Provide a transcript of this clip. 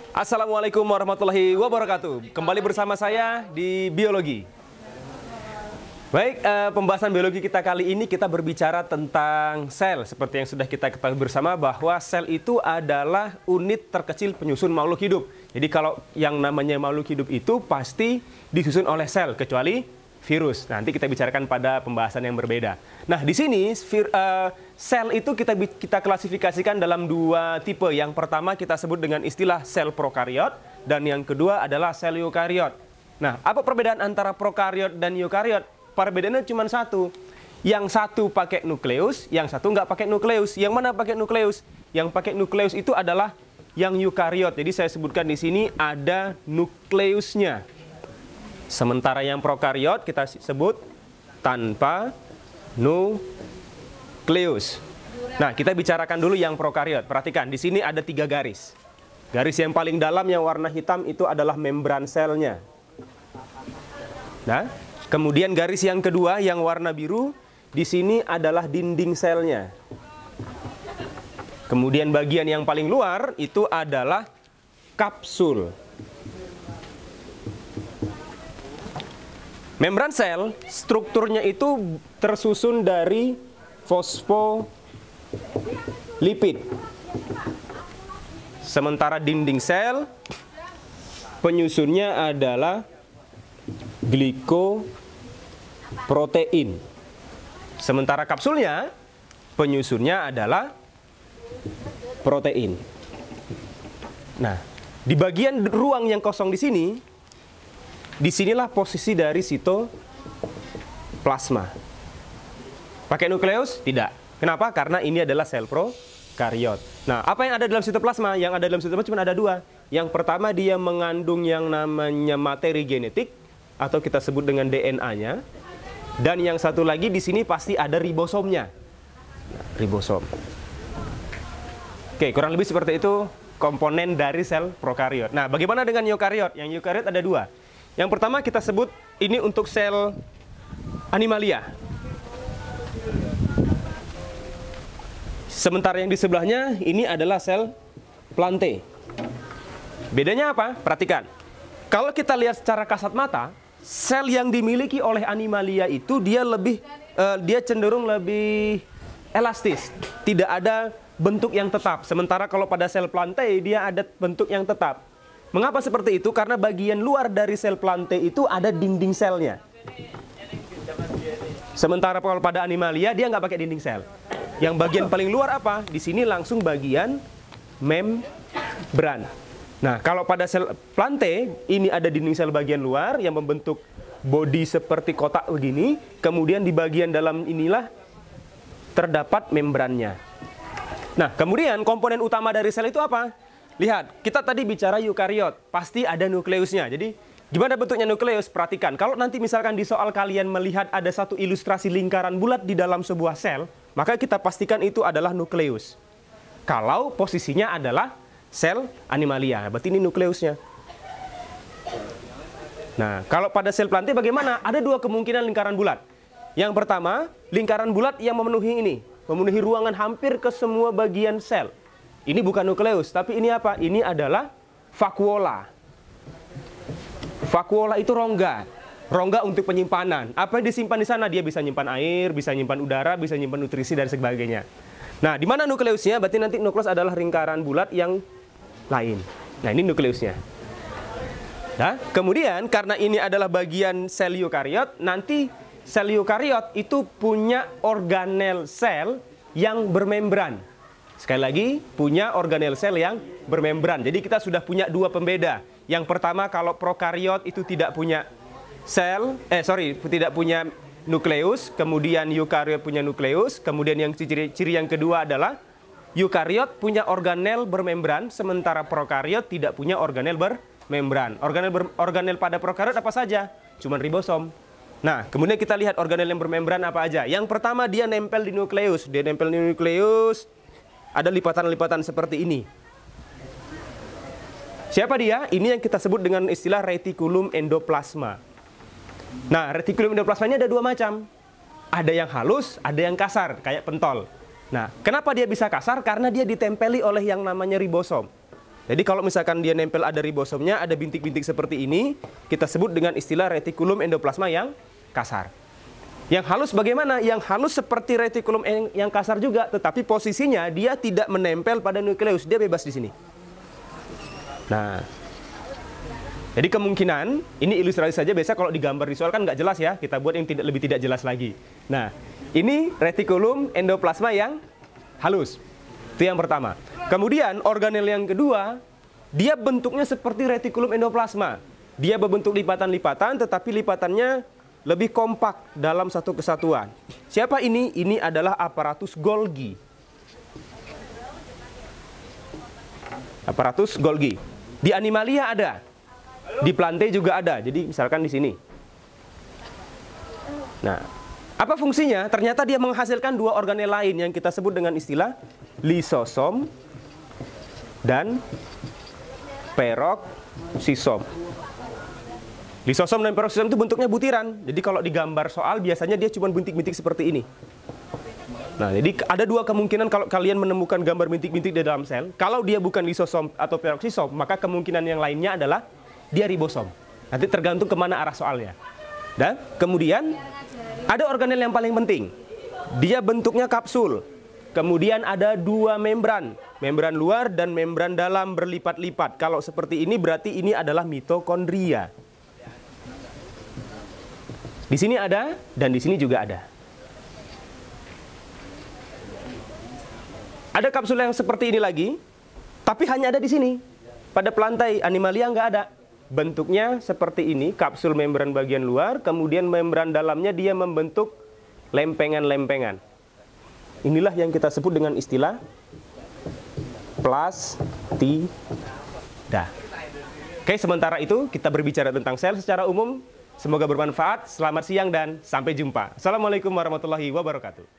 Assalamualaikum warahmatullahi wabarakatuh. Kembali bersama saya di Biologi. Baik, pembahasan biologi kita kali ini kita berbicara tentang sel. Seperti yang sudah kita ketahui bersama bahwa sel itu adalah unit terkecil penyusun makhluk hidup. Jadi kalau yang namanya makhluk hidup itu pasti disusun oleh sel, kecuali virus. Nanti kita bicarakan pada pembahasan yang berbeda. Nah, di sini sel itu kita klasifikasikan dalam dua tipe. Yang pertama kita sebut dengan istilah sel prokariot, dan yang kedua adalah sel eukariot. Nah, apa perbedaan antara prokariot dan eukariot? Perbedaannya cuma satu. Yang satu pakai nukleus, yang satu nggak pakai nukleus. Yang mana pakai nukleus? Yang pakai nukleus itu adalah yang eukariot. Jadi saya sebutkan di sini ada nukleusnya. Sementara yang prokariot kita sebut tanpa nukleus. Nah, kita bicarakan dulu yang prokariot. Perhatikan, di sini ada 3 garis. Garis yang paling dalam yang warna hitam itu adalah membran selnya. Nah, kemudian garis yang kedua yang warna biru, di sini adalah dinding selnya. Kemudian bagian yang paling luar itu adalah kapsul. Membran sel, strukturnya itu tersusun dari fosfolipid. Sementara dinding sel, penyusunnya adalah glikoprotein. Sementara kapsulnya, penyusunnya adalah protein. Nah, di bagian ruang yang kosong di sini, disinilah posisi dari sitoplasma. Pakai nukleus? Tidak. Kenapa? Karena ini adalah sel prokariot. Nah, apa yang ada dalam sitoplasma? Yang ada dalam sitoplasma cuma ada 2. Yang pertama, dia mengandung yang namanya materi genetik, atau kita sebut dengan DNA-nya. Dan yang satu lagi di sini pasti ada ribosomnya. Nah, ribosom. Oke, kurang lebih seperti itu komponen dari sel prokariot. Nah, bagaimana dengan eukariot? Yang eukariot ada 2. Yang pertama kita sebut ini untuk sel animalia. Sementara yang di sebelahnya ini adalah sel plante. Bedanya apa? Perhatikan. Kalau kita lihat secara kasat mata, sel yang dimiliki oleh animalia itu dia cenderung lebih elastis, tidak ada bentuk yang tetap. Sementara kalau pada sel plante dia ada bentuk yang tetap. Mengapa seperti itu? Karena bagian luar dari sel plante itu ada dinding selnya. Sementara kalau pada animalia dia nggak pakai dinding sel. Yang bagian paling luar apa? Di sini langsung bagian membran. Nah, kalau pada sel plante ini ada dinding sel bagian luar yang membentuk bodi seperti kotak begini. Kemudian di bagian dalam inilah terdapat membrannya. Nah, kemudian komponen utama dari sel itu apa? Lihat, kita tadi bicara eukariot, pasti ada nukleusnya. Jadi, gimana bentuknya nukleus? Perhatikan, kalau nanti misalkan di soal kalian melihat ada satu ilustrasi lingkaran bulat di dalam sebuah sel, maka kita pastikan itu adalah nukleus. Kalau posisinya adalah sel animalia, berarti ini nukleusnya. Nah, kalau pada sel plante bagaimana? Ada 2 kemungkinan lingkaran bulat. Yang pertama, lingkaran bulat yang memenuhi ini, memenuhi ruangan hampir ke semua bagian sel. Ini bukan nukleus, tapi ini apa? Ini adalah vakuola. Vakuola itu rongga. Rongga untuk penyimpanan. Apa yang disimpan di sana? Dia bisa nyimpan air, bisa nyimpan udara, bisa nyimpan nutrisi, dan sebagainya. Nah, di mana nukleusnya? Berarti nanti nukleus adalah lingkaran bulat yang lain. Nah, ini nukleusnya. Nah, kemudian karena ini adalah bagian sel eukariot, nanti sel eukariot itu punya organel sel yang bermembran. Sekali lagi, punya organel sel yang bermembran. Jadi kita sudah punya 2 pembeda. Yang pertama, kalau prokariot itu tidak punya tidak punya nukleus. Kemudian eukariot punya nukleus. Kemudian yang ciri yang kedua adalah eukariot punya organel bermembran, sementara prokariot tidak punya organel bermembran. Organel pada prokariot apa saja? Cuman ribosom. Nah, kemudian kita lihat organel yang bermembran apa aja. Yang pertama, dia nempel di nukleus. Dia nempel di nukleus. Ada lipatan-lipatan seperti ini. Siapa dia? Ini yang kita sebut dengan istilah retikulum endoplasma. Nah, retikulum endoplasma ini ada dua macam. Ada yang halus, ada yang kasar, kayak pentol. Nah, kenapa dia bisa kasar? Karena dia ditempeli oleh yang namanya ribosom. Jadi kalau misalkan dia nempel ada ribosomnya, ada bintik-bintik seperti ini, kita sebut dengan istilah retikulum endoplasma yang kasar. Yang halus bagaimana? Yang halus seperti retikulum yang kasar juga, tetapi posisinya dia tidak menempel pada nukleus, dia bebas di sini. Nah, jadi kemungkinan, ini ilustrasi saja, biasa kalau digambar di soal kan nggak jelas ya, kita buat yang lebih tidak jelas lagi. Nah, ini retikulum endoplasma yang halus, itu yang pertama. Kemudian organel yang kedua, dia bentuknya seperti retikulum endoplasma. Dia berbentuk lipatan-lipatan, tetapi lipatannya lebih kompak dalam satu kesatuan. Siapa ini? Ini adalah aparatus Golgi. Aparatus Golgi. Di Animalia ada. Di Plantae juga ada. Jadi misalkan di sini. Nah, apa fungsinya? Ternyata dia menghasilkan dua organel lain yang kita sebut dengan istilah lisosom dan peroksisom. Lisosom dan peroksisom itu bentuknya butiran. Jadi kalau digambar soal biasanya dia cuma bintik-bintik seperti ini. Nah, jadi ada dua kemungkinan kalau kalian menemukan gambar bintik-bintik di dalam sel. Kalau dia bukan lisosom atau peroksisom, maka kemungkinan yang lainnya adalah dia ribosom. Nanti tergantung kemana arah soalnya. Dan kemudian ada organel yang paling penting. Dia bentuknya kapsul. Kemudian ada dua membran. Membran luar dan membran dalam berlipat-lipat. Kalau seperti ini berarti ini adalah mitokondria. Di sini ada dan di sini juga ada. Ada kapsul yang seperti ini lagi, tapi hanya ada di sini. Pada Plantae, Animalia nggak ada. Bentuknya seperti ini, kapsul membran bagian luar, kemudian membran dalamnya dia membentuk lempengan-lempengan. Inilah yang kita sebut dengan istilah plastida. Oke, sementara itu kita berbicara tentang sel secara umum. Semoga bermanfaat. Selamat siang dan sampai jumpa. Assalamualaikum warahmatullahi wabarakatuh.